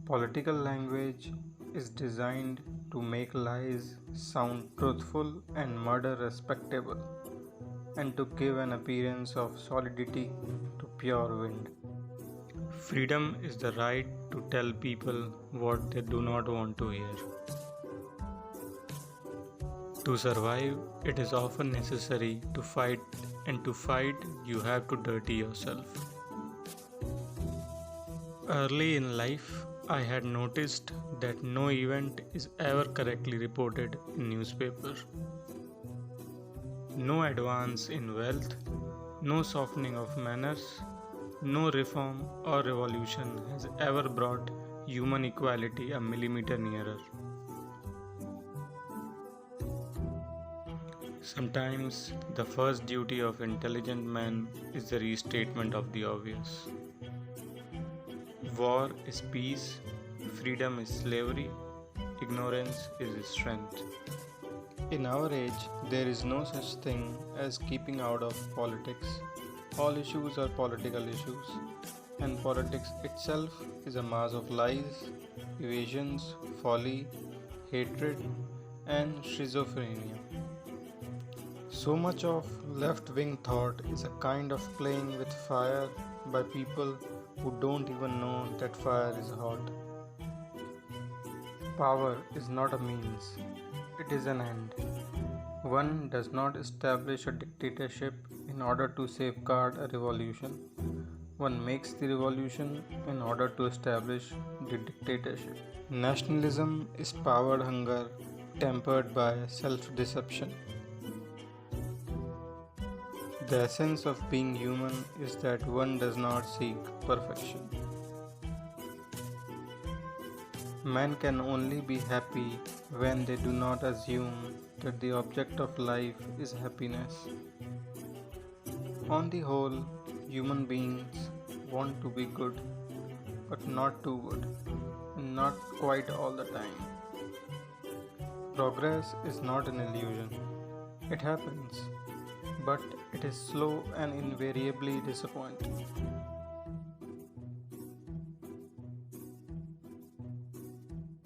Political language is designed to make lies sound truthful and murder respectable, and to give an appearance of solidity to pure wind. Freedom is the right to tell people what they do not want to hear. To survive, it is often necessary to fight, and to fight, you have to dirty yourself. Early in life, I had noticed that no event is ever correctly reported in newspaper. No advance in wealth, no softening of manners, no reform or revolution has ever brought human equality a millimeter nearer. Sometimes the first duty of intelligent man is the restatement of the obvious. War is peace, freedom is slavery, ignorance is strength. In our age, there is no such thing as keeping out of politics. All issues are political issues, and politics itself is a mass of lies, evasions, folly, hatred, and schizophrenia. So much of left wing thought is a kind of playing with fire by people who don't even know that fire is hot. Power is not a means, it is an end. One does not establish a dictatorship in order to safeguard a revolution. One makes the revolution in order to establish the dictatorship. Nationalism is power hunger tempered by self deception. The essence of being human is that one does not seek perfection. Men can only be happy when they do not assume that the object of life is happiness. On the whole, human beings want to be good, but not too good, and not quite all the time. Progress is not an illusion. It happens, but it is slow and invariably disappointing.